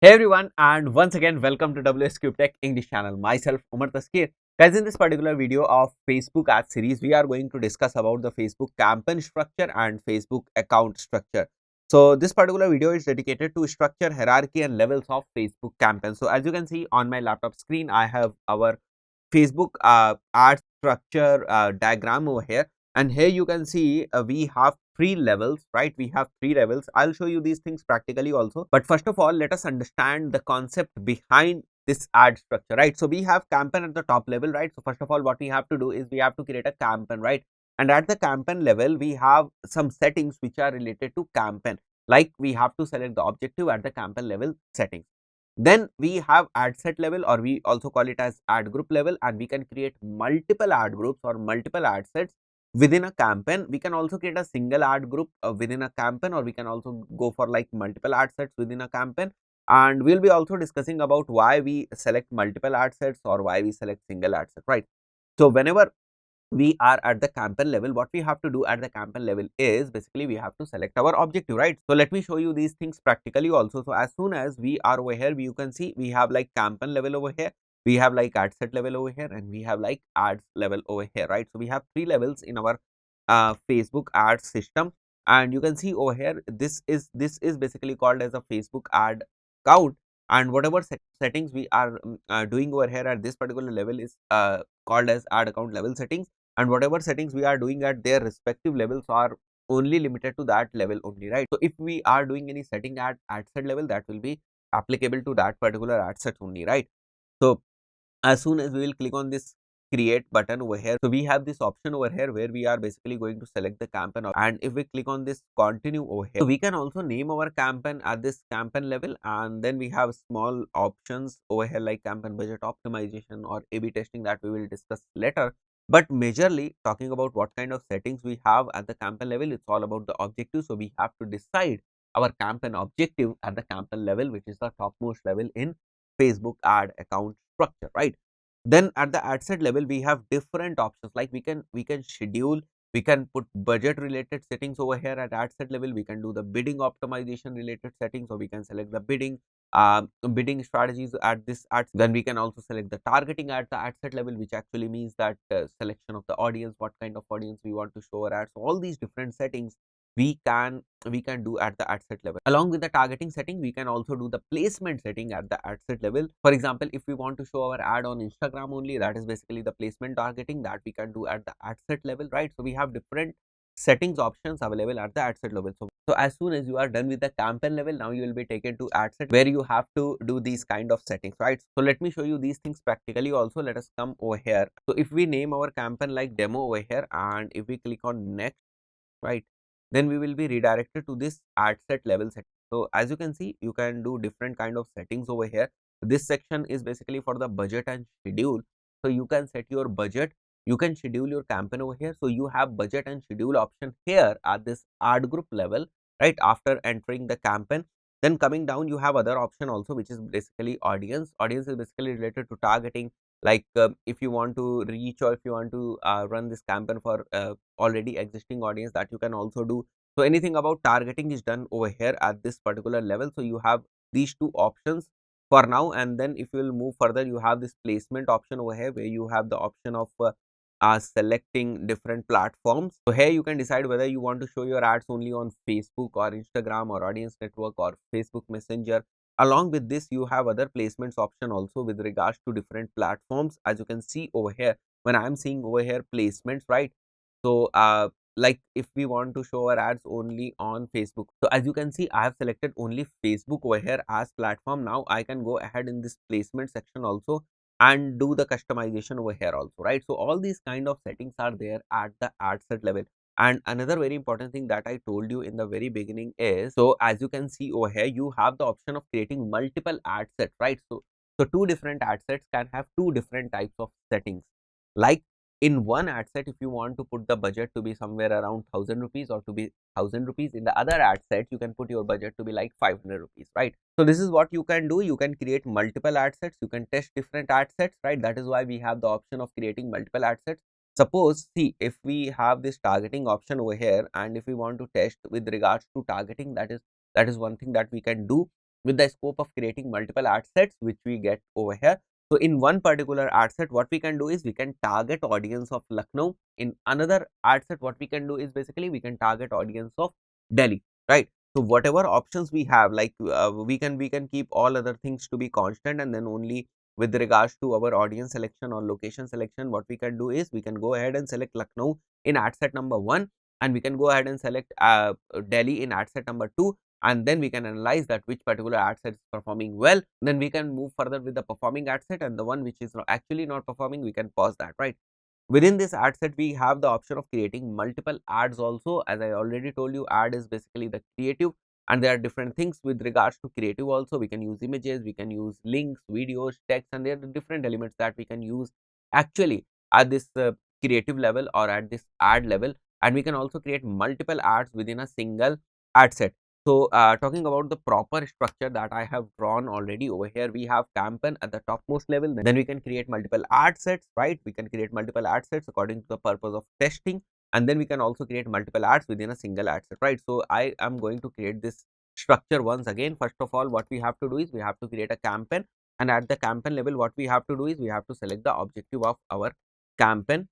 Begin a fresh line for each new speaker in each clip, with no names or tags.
Hey everyone, and once again welcome to WsCube Tech English channel. Myself Umar Taskir. Guys, in this particular video of Facebook ad series, we are going to discuss about the Facebook campaign structure and Facebook account structure. So this particular video is dedicated to structure, hierarchy and levels of Facebook campaign. So as you can see on my laptop screen, I have our Facebook ad structure diagram over here, and here you can see we have three levels, right? We have three levels. I'll show you these things practically also, but first of all, let us understand the concept behind this ad structure, right? So we have campaign at the top level, right? So first of all, what we have to do is we have to create a campaign, right? And at the campaign level, we have some settings which are related to campaign, like we have to select the objective at the campaign level settings. Then we have ad set level, or we also call it as ad group level, and we can create multiple ad groups or multiple ad sets within a campaign. We can also create a single ad group within a campaign, or we can also go for like multiple ad sets within a campaign. And we'll be also discussing about why we select multiple ad sets or why we select single ad set, right? So whenever we are at the campaign level, what we have to do at the campaign level is basically we have to select our objective, right? So let me show you these things practically also. So as soon as we are over here, you can see we have like campaign level over here, we have like ad set level over here, and we have like ads level over here, right? So we have three levels in our Facebook ad system, and you can see over here this is basically called as a Facebook ad count, and whatever settings we are doing over here at this particular level is called as ad account level settings, and whatever settings we are doing at their respective levels are only limited to that level only, right? So if we are doing any setting at ad set level, that will be applicable to that particular ad set only, right? So as soon as we will click on this create button over here, so we have this option over here where we are basically going to select the campaign, and if we click on this continue over here, so we can also name our campaign at this campaign level, and then we have small options over here like campaign budget optimization or A/B testing that we will discuss later. But majorly talking about what kind of settings we have at the campaign level, it's all about the objective. So we have to decide our campaign objective at the campaign level, which is the topmost level in Facebook ad account structure, right? Then at the ad set level, we have different options, like we can schedule, we can put budget related settings over here. At ad set level, we can do the bidding optimization related settings, or we can select the bidding strategies at this ad. Then we can also select the targeting at the ad set level, which actually means that selection of the audience, what kind of audience we want to show our ads. So all these different settings we can do at the ad set level. Along with the targeting setting, we can also do the placement setting at the ad set level. For example, if we want to show our ad on Instagram only, that is basically the placement targeting that we can do at the ad set level, right? So we have different settings options available at the ad set level. So as soon as you are done with the campaign level, now you will be taken to ad set where you have to do these kind of settings, right? So let me show you these things practically also. Let us come over here. So if we name our campaign like demo over here, and if we click on next, right, then we will be redirected to this ad set level setting. So as you can see, you can do different kind of settings over here. This section is basically for the budget and schedule. So you can set your budget, you can schedule your campaign over here. So you have budget and schedule option here at this ad group level, right, after entering the campaign. Then coming down, you have other option also, which is basically audience is basically related to targeting, like if you want to reach, or if you want to run this campaign for already existing audience, that you can also do. So anything about targeting is done over here at this particular level. So you have these two options for now, and then if you will move further, you have this placement option over here where you have the option of selecting different platforms. So here you can decide whether you want to show your ads only on Facebook or Instagram or audience network or Facebook Messenger. Along with this, you have other placements option also with regards to different platforms. As you can see over here, when I am seeing over here placements, right? So like if we want to show our ads only on Facebook, so as you can see, I have selected only Facebook over here as platform. Now I can go ahead in this placement section also and do the customization over here also, right? So all these kind of settings are there at the ad set level. And another very important thing that I told you in the very beginning is, so as you can see over here, you have the option of creating multiple ad sets, right? So two different ad sets can have two different types of settings. Like in one ad set, if you want to put the budget to be somewhere around 1000 rupees or to be 1000 rupees, in the other ad set you can put your budget to be like 500 rupees, right? So this is what you can do. You can create multiple ad sets, you can test different ad sets, right? That is why we have the option of creating multiple ad sets. Suppose, see, if we have this targeting option over here, and if we want to test with regards to targeting, that is one thing that we can do. with the scope of creating multiple ad sets which we get over here. So in one particular ad set, what we can do is we can target audience of Lucknow. In another ad set, what we can do is basically we can target audience of Delhi, right? So whatever options we have, like we can keep all other things to be constant, and then only with regards to our audience selection or location selection, what we can do is we can go ahead and select Lucknow in ad set number 1, and we can go ahead and select Delhi in ad set number 2, and then we can analyze that which particular ad set is performing well. Then we can move further with the performing ad set, and the one which is actually not performing, we can pause that, right? Within this ad set, we have the option of creating multiple ads also. As I already told you, ad is basically the creative, and there are different things with regards to creative also. We can use images, we can use links, videos, text, and there are different elements that we can use actually at this creative level or at this ad level. And we can also create multiple ads within a single ad set. So talking about the proper structure that I have drawn already over here, we have campaign at the topmost level. Then we can create multiple ad sets, right? We can create multiple ad sets according to the purpose of testing, and then we can also create multiple ads within a single ad set, right? So I am going to create this structure once again. First of all, what we have to do is we have to create a campaign, and at the campaign level, what we have to do is we have to select the objective of our campaign.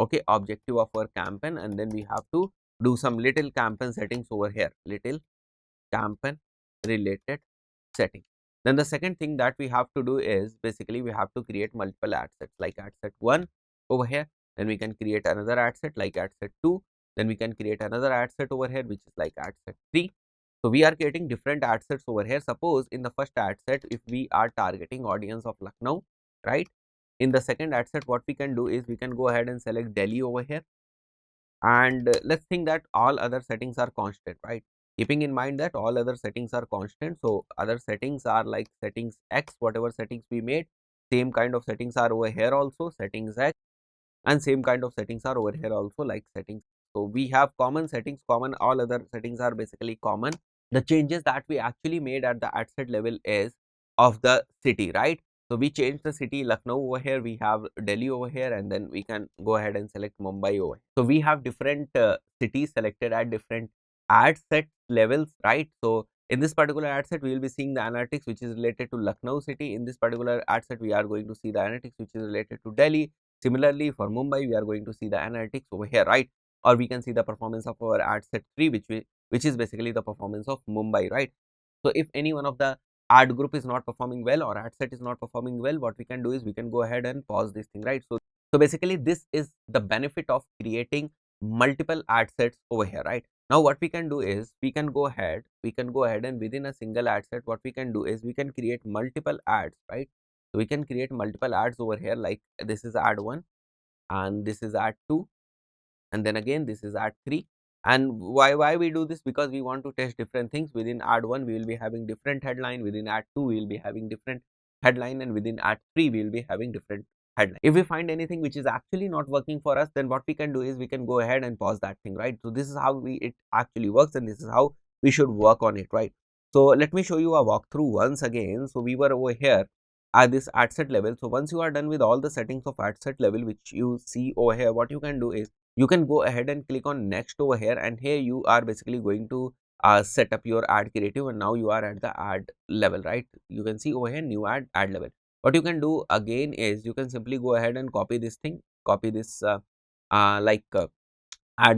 Okay, objective of our campaign, and then we have to do some little campaign settings over here, little campaign related setting. Then the second thing that we have to do is basically we have to create multiple ad sets, like ad set 1 over here. Then we can create another ad set like ad set 2. Then we can create another ad set over here which is like ad set 3. So we are creating different ad sets over here. Suppose in the first ad set, if we are targeting audience of Lucknow, right? In the second ad set, what we can do is we can go ahead and select Delhi over here, and let's think that all other settings are constant, right? Keeping in mind that all other settings are constant, so other settings are like settings X, whatever settings we made, same kind of settings are over here also, settings X, and same kind of settings are over here also, like settings. So we have common settings, common, all other settings are basically common. The changes that we actually made at the ad set level is of the city, right? So we changed the city Lucknow over here, we have Delhi over here, and then we can go ahead and select Mumbai over here. So we have different cities selected at different ad set levels, right? So in this particular ad set, we will be seeing the analytics which is related to Lucknow city. In this particular ad set, we are going to see the analytics which is related to Delhi. Similarly, for Mumbai, we are going to see the analytics over here, right? Or we can see the performance of our ad set 3, which is basically the performance of Mumbai, right? So if any one of the ad group is not performing well or ad set is not performing well, what we can do is we can go ahead and pause this thing, right? So basically, this is the benefit of creating multiple ad sets over here, right? Now what we can do is we can go ahead and within a single ad set, what we can do is we can create multiple ads, right? So we can create multiple ads over here, like this is ad 1 and this is ad 2, and then again this is ad 3. And why we do this? Because we want to test different things. Within ad 1 we will be having different headline, within ad 2 we will be having different headline, and within ad 3 we will be having different headline. If we find anything which is actually not working for us, then what we can do is we can go ahead and pause that thing, right? So this is how it actually works, and this is how we should work on it, right? So let me show you a walkthrough once again. So we were over here at this ad set level. So once you are done with all the settings of ad set level which you see over here, what you can do is you can go ahead and click on next over here, and here you are basically going to set up your ad creative, and now you are at the ad level, right? You can see over here new ad level. What you can do again is you can simply go ahead and copy this thing, copy this ad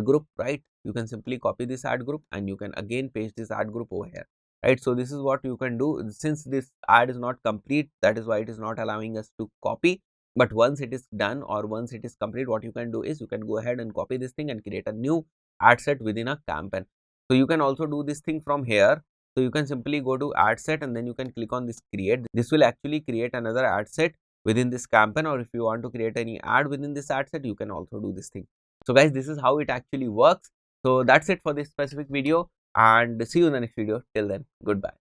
group, right? You can simply copy this ad group and you can again paste this ad group over here, right? So this is what you can do. Since this ad is not complete, that is why it is not allowing us to copy. But once it is done or once it is complete, what you can do is you can go ahead and copy this thing and create a new ad set within a campaign. So you can also do this thing from here. So you can simply go to ad set and then you can click on this create. This will actually create another ad set within this campaign, or if you want to create any ad within this ad set, you can also do this thing. So guys, this is how it actually works. So that's it for this specific video, and see you in the next video. Till then, goodbye.